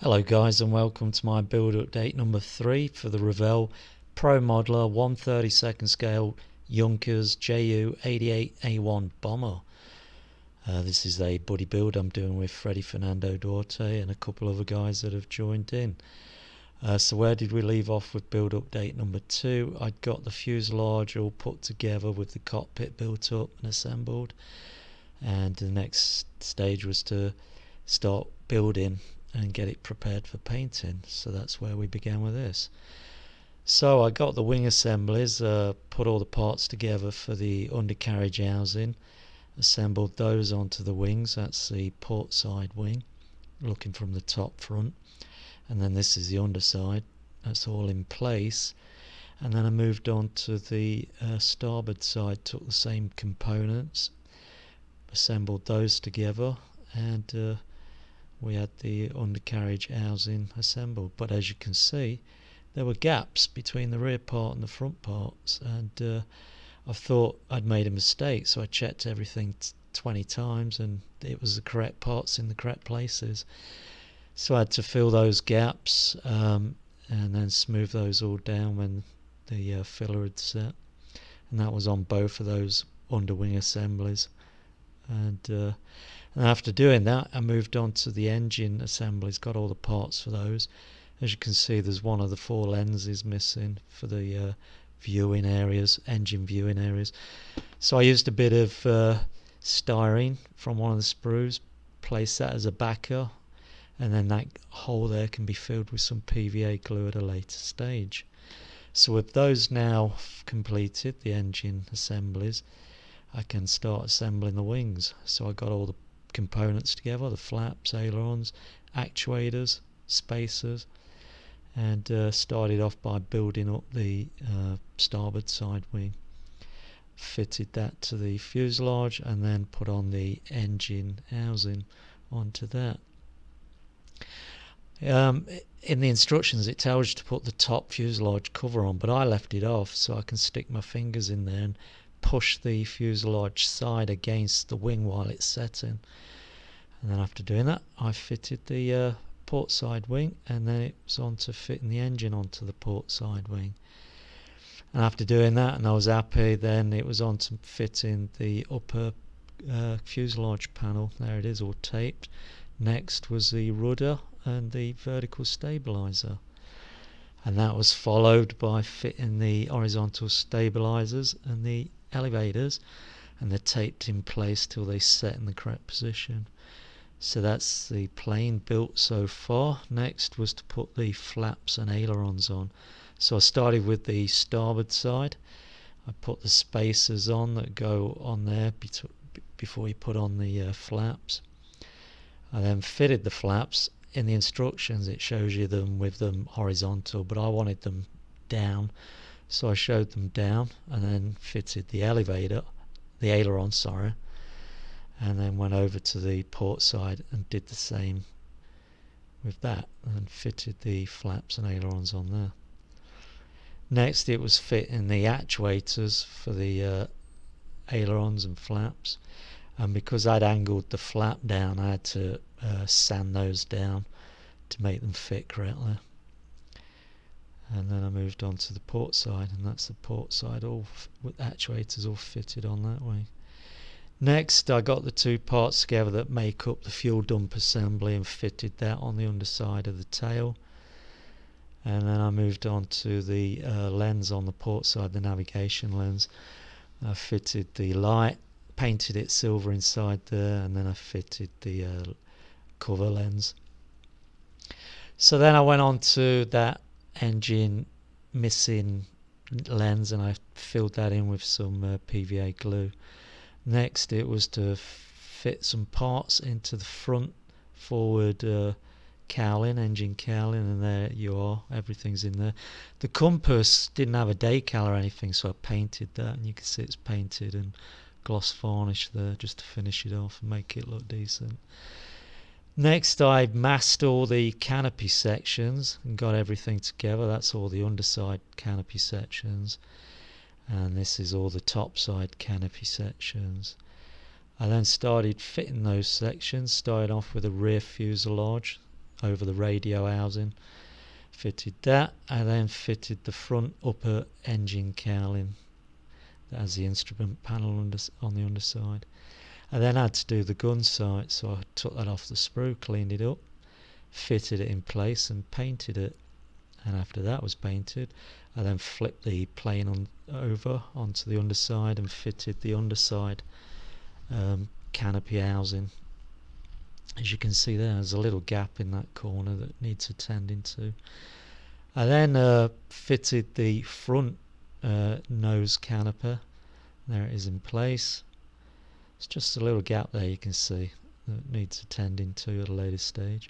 Hello guys, and welcome to my build update number 3 for the Revell Pro Modeler 1/32 scale Junkers Ju 88A-1 bomber. This is a buddy build I'm doing with Freddie Fernando Duarte and a couple other guys that have joined in. So where did we leave off with build update number 2? I'd got the fuselage all put together with the cockpit built up and assembled, and the next stage was to start building and get it prepared for painting. So that's where we began with this. So I got the wing assemblies, put all the parts together for the undercarriage housing, assembled those onto the wings. That's the port side wing looking from the top front, and then this is the underside. That's all in place. And then I moved on to the starboard side, took the same components, assembled those together, and we had the undercarriage housing assembled. But as you can see, there were gaps between the rear part and the front parts, and I thought I'd made a mistake, so I checked everything 20 times and it was the correct parts in the correct places. So I had to fill those gaps and then smooth those all down when the filler had set, and that was on both of those underwing assemblies. And after doing that, I moved on to the engine assemblies, got all the parts for those. As you can see, there's one of the 4 lenses missing for the viewing areas, engine viewing areas. So I used a bit of styrene from one of the sprues, placed that as a backer, and then that hole there can be filled with some PVA glue at a later stage. So with those now completed, the engine assemblies, I can start assembling the wings. So I got all the components together, the flaps, ailerons, actuators, spacers, and started off by building up the starboard side wing. Fitted that to the fuselage and then put on the engine housing onto that. In the instructions it tells you to put the top fuselage cover on, but I left it off so I can stick my fingers in there and push the fuselage side against the wing while it's setting. And then after doing that, I fitted the port side wing, and then it was on to fitting the engine onto the port side wing. And after doing that, and I was happy, then it was on to fitting the upper fuselage panel. There it is, all taped. Next was the rudder and the vertical stabilizer, and that was followed by fitting the horizontal stabilizers and the elevators, and they're taped in place till they set in the correct position. So that's the plane built so far. Next was to put the flaps and ailerons on. So I started with the starboard side. I put the spacers on that go on there before you put on the flaps. I then fitted the flaps. In the instructions it shows you them with them horizontal, but I wanted them down, so I showed them down, and then fitted the aileron, and then went over to the port side and did the same with that, and fitted the flaps and ailerons on there. Next it was fitting the actuators for the ailerons and flaps, and because I'd angled the flap down, I had to sand those down to make them fit correctly. And then I moved on to the port side, and that's the port side all with actuators all fitted on that way. Next I got the 2 parts together that make up the fuel dump assembly and fitted that on the underside of the tail. And then I moved on to the lens on the port side, the navigation lens. I fitted the light, painted it silver inside there, and then I fitted the cover lens. So then I went on to that engine missing lens, and I filled that in with some PVA glue. Next it was to fit some parts into the front forward cowling, engine cowling, and there you are, everything's in there. The compass didn't have a decal or anything, so I painted that, and you can see it's painted and gloss varnish there just to finish it off and make it look decent. Next I masked all the canopy sections and got everything together. That's all the underside canopy sections, and this is all the top side canopy sections. I then started fitting those sections, started off with a rear fuselage, over the radio housing. Fitted that, and then fitted the front upper engine cowling that has the instrument panel on the underside. I then had to do the gun sight, so I took that off the sprue, cleaned it up, fitted it in place and painted it. And after that was painted, I then flipped the plane over onto the underside and fitted the underside canopy housing. As you can see there's a little gap in that corner that needs attending to. I then fitted the front nose canoper. There it is in place. It's just a little gap there you can see that needs attending to at a later stage.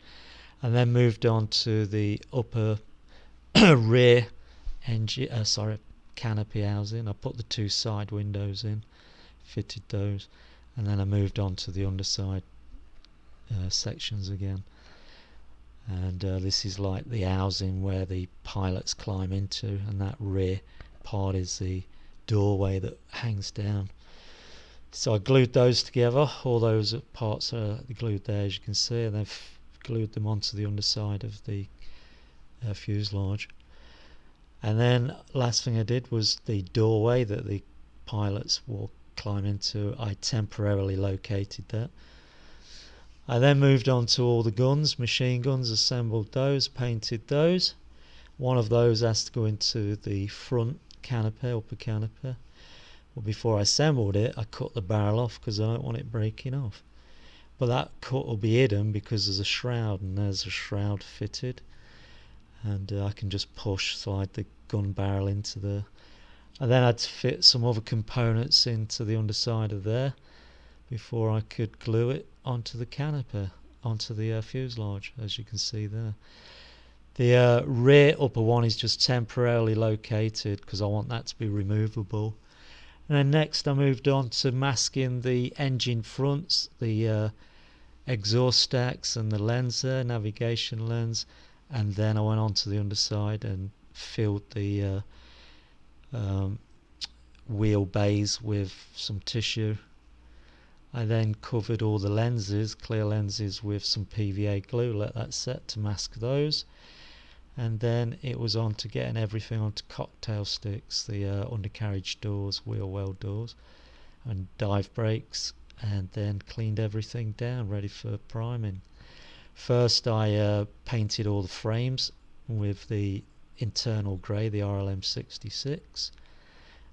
And then moved on to the upper rear engine, canopy housing. I put the two side windows in, fitted those, and then I moved on to the underside sections again. And this is like the housing where the pilots climb into, and that rear part is the doorway that hangs down. So I glued those together, all those parts are glued there as you can see, and then glued them onto the underside of the fuselage. And then last thing I did was the doorway that the pilots will climb into. I temporarily located that. I then moved on to all the guns, machine guns, assembled those, painted those. One of those has to go into the front canopy, upper canopy. But before I assembled it, I cut the barrel off because I don't want it breaking off. But that cut will be hidden because there's a shroud, and there's a shroud fitted. And I can just slide the gun barrel into there. I then had to fit some other components into the underside of there before I could glue it onto the canopy, onto the fuselage, as you can see there. The rear upper one is just temporarily located because I want that to be removable. And then next I moved on to masking the engine fronts, the exhaust stacks and the lens there, navigation lens. And then I went on to the underside and filled the wheel bays with some tissue. I then covered all the lenses, clear lenses, with some PVA glue, let that set to mask those. And then it was on to getting everything onto cocktail sticks, the undercarriage doors, wheel well doors, and dive brakes, and then cleaned everything down, ready for priming. First I painted all the frames with the internal grey, the RLM66,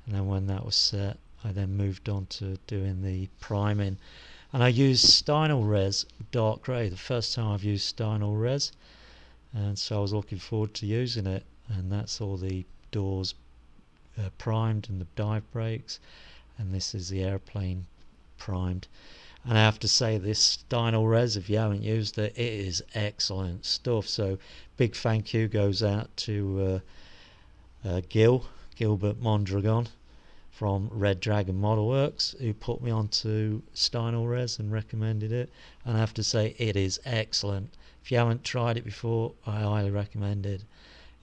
and then when that was set I then moved on to doing the priming, and I used Stynal Res dark grey, the first time I've used Stynal Res, and so I was looking forward to using it. And that's all the doors primed and the dive brakes, and this is the airplane primed. And I have to say, this Stynal Res, if you haven't used it, it is excellent stuff. So big thank you goes out to Gilbert Mondragon from Red Dragon Model Works, who put me onto Stynal Res and recommended it. And I have to say, it is excellent. If you haven't tried it before, I highly recommend it.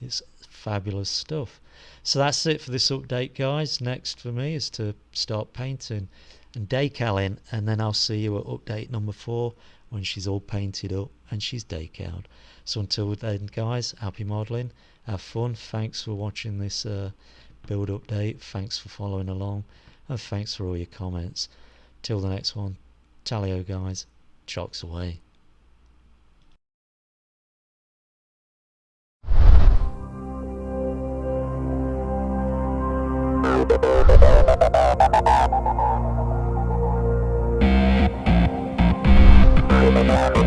It's fabulous stuff. So that's it for this update, guys. Next for me is to start painting and decaling, and then I'll see you at update number 4 when she's all painted up and she's decaled. So until then, guys, happy modelling, have fun. Thanks for watching this build update, thanks for following along, and thanks for all your comments. Till the next one, tally-ho, guys, chocks away. Revell.